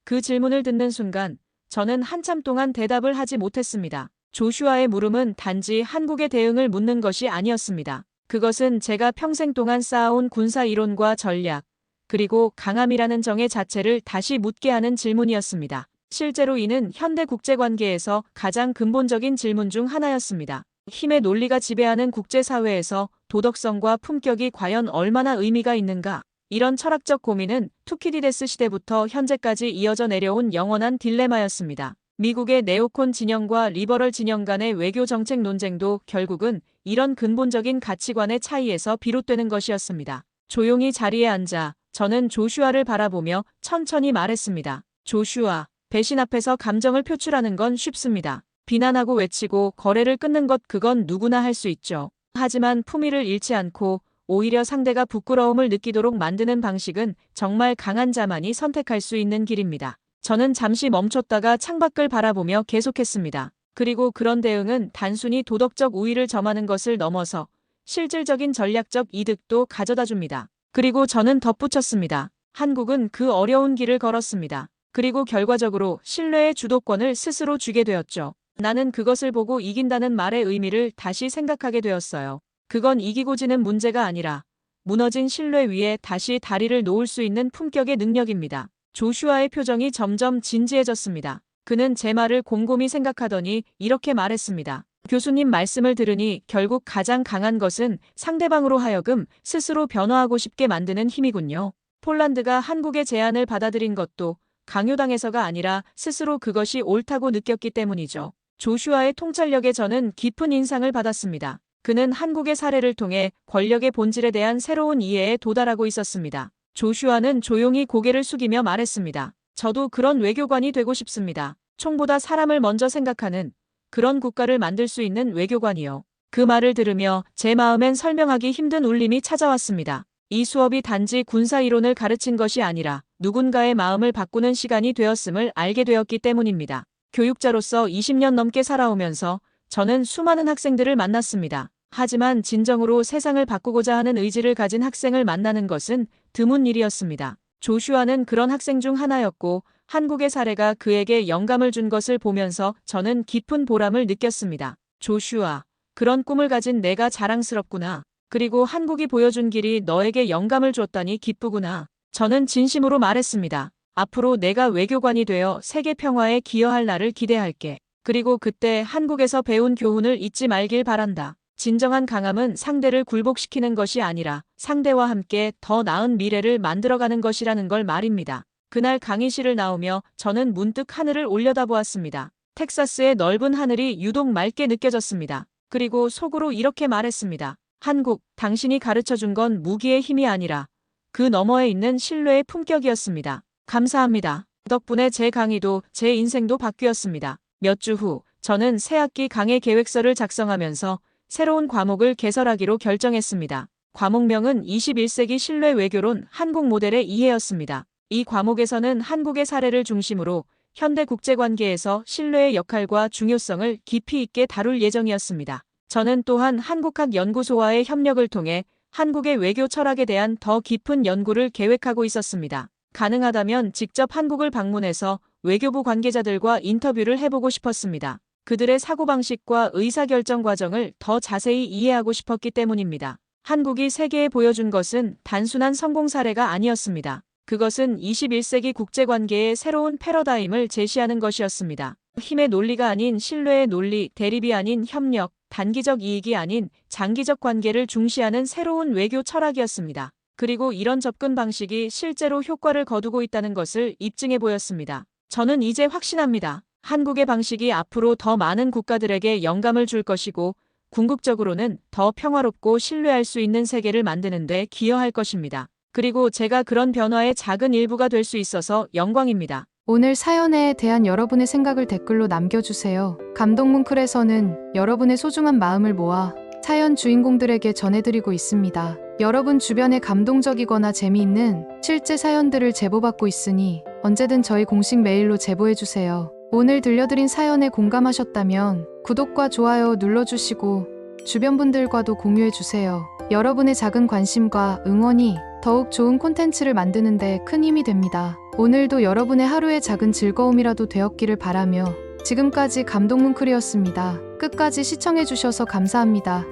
그 질문을 듣는 순간 저는 한참 동안 대답을 하지 못했습니다. 조슈아의 물음은 단지 한국의 대응을 묻는 것이 아니었습니다. 그것은 제가 평생 동안 쌓아온 군사 이론과 전략, 그리고 강함이라는 정의 자체를 다시 묻게 하는 질문이었습니다. 실제로 이는 현대 국제관계에서 가장 근본적인 질문 중 하나였습니다. 힘의 논리가 지배하는 국제사회에서 도덕성과 품격이 과연 얼마나 의미가 있는가? 이런 철학적 고민은 투키디데스 시대부터 현재까지 이어져 내려온 영원한 딜레마였습니다. 미국의 네오콘 진영과 리버럴 진영 간의 외교 정책 논쟁도 결국은 이런 근본적인 가치관의 차이에서 비롯되는 것이었습니다. 조용히 자리에 앉아 저는 조슈아를 바라보며 천천히 말했습니다. 조슈아, 배신 앞에서 감정을 표출하는 건 쉽습니다. 비난하고 외치고 거래를 끊는 것, 그건 누구나 할 수 있죠. 하지만 품위를 잃지 않고 오히려 상대가 부끄러움을 느끼도록 만드는 방식은 정말 강한 자만이 선택할 수 있는 길입니다. 저는 잠시 멈췄다가 창밖을 바라보며 계속했습니다. 그리고 그런 대응은 단순히 도덕적 우위를 점하는 것을 넘어서 실질적인 전략적 이득도 가져다 줍니다. 그리고 저는 덧붙였습니다. 한국은 그 어려운 길을 걸었습니다. 그리고 결과적으로 신뢰의 주도권을 스스로 쥐게 되었죠. 나는 그것을 보고 이긴다는 말의 의미를 다시 생각하게 되었어요. 그건 이기고 지는 문제가 아니라 무너진 신뢰 위에 다시 다리를 놓을 수 있는 품격의 능력입니다. 조슈아의 표정이 점점 진지해졌습니다. 그는 제 말을 곰곰이 생각하더니 이렇게 말했습니다. 교수님 말씀을 들으니 결국 가장 강한 것은 상대방으로 하여금 스스로 변화하고 싶게 만드는 힘이군요. 폴란드가 한국의 제안을 받아들인 것도 강요당해서가 아니라 스스로 그것이 옳다고 느꼈기 때문이죠. 조슈아의 통찰력에 저는 깊은 인상을 받았습니다. 그는 한국의 사례를 통해 권력의 본질에 대한 새로운 이해에 도달하고 있었습니다. 조슈아는 조용히 고개를 숙이며 말했습니다. 저도 그런 외교관이 되고 싶습니다. 총보다 사람을 먼저 생각하는 그런 국가를 만들 수 있는 외교관이요. 그 말을 들으며 제 마음엔 설명하기 힘든 울림이 찾아왔습니다. 이 수업이 단지 군사 이론을 가르친 것이 아니라 누군가의 마음을 바꾸는 시간이 되었음을 알게 되었기 때문입니다. 교육자로서 20년 넘게 살아오면서 저는 수많은 학생들을 만났습니다. 하지만 진정으로 세상을 바꾸고자 하는 의지를 가진 학생을 만나는 것은 드문 일이었습니다. 조슈아는 그런 학생 중 하나였고 한국의 사례가 그에게 영감을 준 것을 보면서 저는 깊은 보람을 느꼈습니다. 조슈아, 그런 꿈을 가진 내가 자랑스럽구나. 그리고 한국이 보여준 길이 너에게 영감을 줬다니 기쁘구나. 저는 진심으로 말했습니다. 앞으로 내가 외교관이 되어 세계 평화에 기여할 날을 기대할게. 그리고 그때 한국에서 배운 교훈을 잊지 말길 바란다. 진정한 강함은 상대를 굴복시키는 것이 아니라 상대와 함께 더 나은 미래를 만들어가는 것이라는 걸 말입니다. 그날 강의실을 나오며 저는 문득 하늘을 올려다보았습니다. 텍사스의 넓은 하늘이 유독 맑게 느껴졌습니다. 그리고 속으로 이렇게 말했습니다. 한국, 당신이 가르쳐준 건 무기의 힘이 아니라 그 너머에 있는 신뢰의 품격이었습니다. 감사합니다. 덕분에 제 강의도 제 인생도 바뀌었습니다. 몇 주 후, 저는 새학기 강의 계획서를 작성하면서 새로운 과목을 개설하기로 결정했습니다. 과목명은 21세기 신뢰 외교론 한국 모델의 이해였습니다. 이 과목에서는 한국의 사례를 중심으로 현대 국제관계에서 신뢰의 역할과 중요성을 깊이 있게 다룰 예정이었습니다. 저는 또한 한국학연구소와의 협력을 통해 한국의 외교 철학에 대한 더 깊은 연구를 계획하고 있었습니다. 가능하다면 직접 한국을 방문해서 외교부 관계자들과 인터뷰를 해보고 싶었습니다. 그들의 사고방식과 의사결정 과정을 더 자세히 이해하고 싶었기 때문입니다. 한국이 세계에 보여준 것은 단순한 성공 사례가 아니었습니다. 그것은 21세기 국제관계의 새로운 패러다임을 제시하는 것이었습니다. 힘의 논리가 아닌 신뢰의 논리, 대립이 아닌 협력, 단기적 이익이 아닌 장기적 관계를 중시하는 새로운 외교 철학이었습니다. 그리고 이런 접근 방식이 실제로 효과를 거두고 있다는 것을 입증해 보였습니다. 저는 이제 확신합니다. 한국의 방식이 앞으로 더 많은 국가들에게 영감을 줄 것이고 궁극적으로는 더 평화롭고 신뢰할 수 있는 세계를 만드는 데 기여할 것입니다. 그리고 제가 그런 변화의 작은 일부가 될 수 있어서 영광입니다. 오늘 사연에 대한 여러분의 생각을 댓글로 남겨주세요. 감동문클에서는 여러분의 소중한 마음을 모아 사연 주인공들에게 전해드리고 있습니다. 여러분 주변에 감동적이거나 재미있는 실제 사연들을 제보받고 있으니 언제든 저희 공식 메일로 제보해주세요. 오늘 들려드린 사연에 공감하셨다면 구독과 좋아요 눌러주시고 주변 분들과도 공유해주세요. 여러분의 작은 관심과 응원이 더욱 좋은 콘텐츠를 만드는데 큰 힘이 됩니다. 오늘도 여러분의 하루의 작은 즐거움이라도 되었기를 바라며 지금까지 감동뭉클이었습니다. 끝까지 시청해주셔서 감사합니다.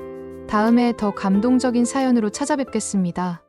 다음에 더 감동적인 사연으로 찾아뵙겠습니다.